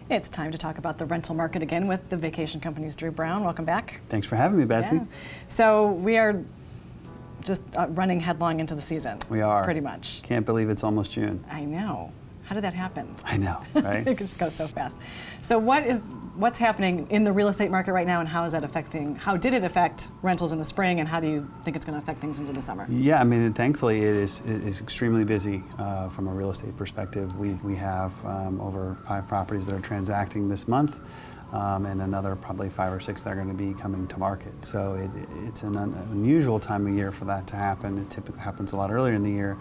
It's time to talk about the rental market again with the Vacation Company's Drew Brown. Welcome back. Thanks for having me, Betsy. Yeah. So we are just running headlong into the season. We are. Pretty much. Can't believe it's almost June. I know. How did that happen? I know, right? It just goes so fast. So what's happening in the real estate market right now, and how did it affect rentals in the spring, and how do you think it's going to affect things into the summer? Yeah, I mean, thankfully it is extremely busy from a real estate perspective. We have over 5 properties that are transacting this month, and another probably 5 or 6 that are going to be coming to market. So it's an unusual time of year for that to happen. It typically happens a lot earlier in the year,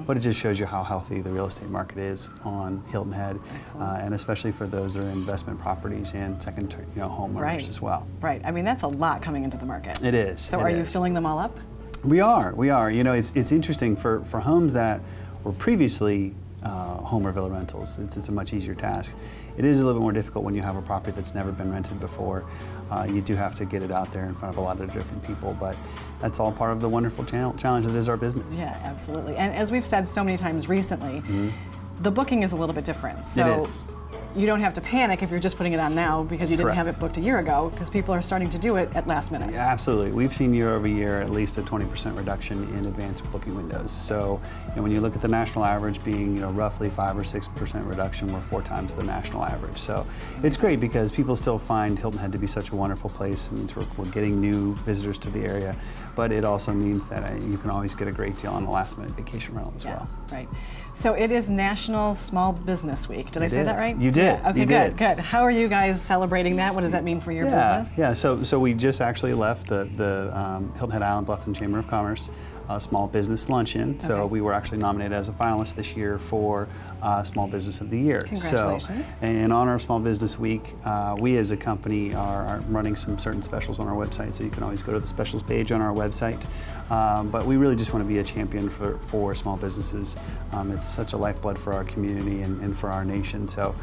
but it just shows you how healthy the real estate market is on Hilton Head, and especially for those that are investment properties and second homeowners as well. Right. I mean, that's a lot coming into the market. It is. So are you filling them all up? We are. You know, it's interesting for homes that were previously home or villa rentals. It's a much easier task. It is a little bit more difficult when you have a property that's never been rented before. You do have to get it out there in front of a lot of different people, but that's all part of the wonderful challenge that is our business. Yeah, absolutely. And as we've said so many times recently, the booking is a little bit different. So it is. You don't have to panic if you're just putting it on now because you didn't have it booked a year ago, because people are starting to do it at last minute. Yeah, absolutely. We've seen year over year at least a 20% reduction in advanced booking windows. So when you look at the national average being roughly 5 or 6% reduction, we're 4 times the national average. So it's great because people still find Hilton Head to be such a wonderful place. It means we're getting new visitors to the area, but it also means that you can always get a great deal on the last minute vacation rental as well. Right. So it is National Small Business Week. Did I say that right? You did. Yeah. Okay, you good, did. good. How are you guys celebrating that? What does that mean for your business? Yeah, so we just actually left the Hilton Head Island Bluffton Chamber of Commerce Small Business Luncheon. So we were actually nominated as a finalist this year for Small Business of the Year. Congratulations. So, in honor of Small Business Week, we as a company are running some certain specials on our website, so you can always go to the specials page on our website. But we really just want to be a champion for small businesses. It's such a lifeblood for our community and for our nation. So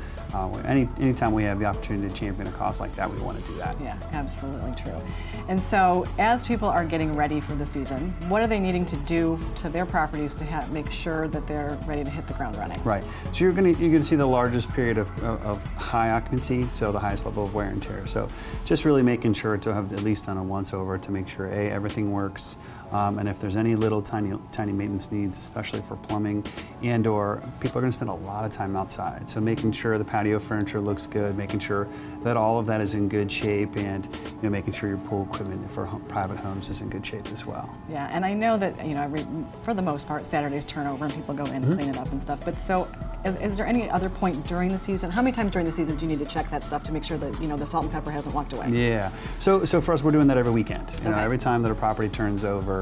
anytime we have the opportunity to champion a cause like that, we want to do that. Yeah, absolutely true. And so as people are getting ready for the season, what are they needing to do to their properties to make sure that they're ready to hit the ground running? Right. So you're going to see the largest period of high occupancy, so the highest level of wear and tear. So just really making sure to have at least done a once over to make sure everything works. And if there's any little tiny maintenance needs, especially for plumbing, and/or people are going to spend a lot of time outside. So making sure the patio furniture looks good, making sure that all of that is in good shape, and making sure your pool equipment for private homes is in good shape as well. Yeah, and I know that for the most part, Saturdays turnover and people go in and clean it up and stuff. But so, is there any other point during the season? How many times during the season do you need to check that stuff to make sure that the salt and pepper hasn't walked away? Yeah. So for us, we're doing that every weekend. Every time that a property turns over,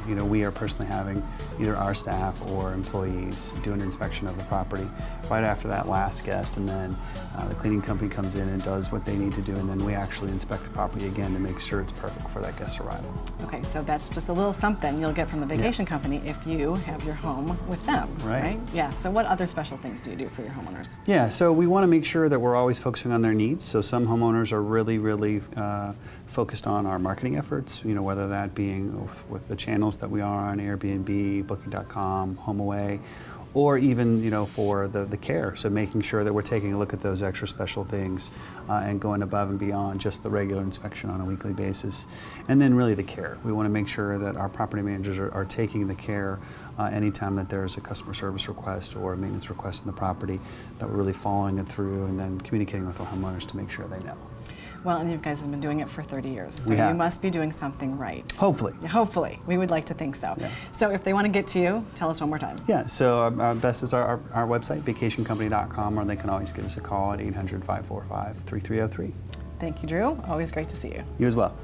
we are personally having either our staff or employees do an inspection of the property right after that last guest, and then the cleaning company comes in and does what they need to do, and then we actually inspect the property again to make sure it's perfect for that guest's arrival. Okay, so that's just a little something you'll get from the vacation company if you have your home with them, right? Yeah, so what other special things do you do for your homeowners? Yeah, so we want to make sure that we're always focusing on their needs. So some homeowners are really focused on our marketing efforts, whether that being with the channels that we are on Airbnb, Booking.com, HomeAway, or even for the care. So making sure that we're taking a look at those extra special things and going above and beyond just the regular inspection on a weekly basis. And then really the care. We want to make sure that our property managers are taking the care anytime that there's a customer service request or a maintenance request in the property, that we're really following it through and then communicating with the homeowners to make sure they know. Well, and you guys have been doing it for 30 years, so you must be doing something right. Hopefully. Hopefully. We would like to think so. Yeah. So if they want to get to you, tell us one more time. Yeah, so our best is our website, vacationcompany.com, or they can always give us a call at 800-545-3303. Thank you, Drew. Always great to see you. You as well.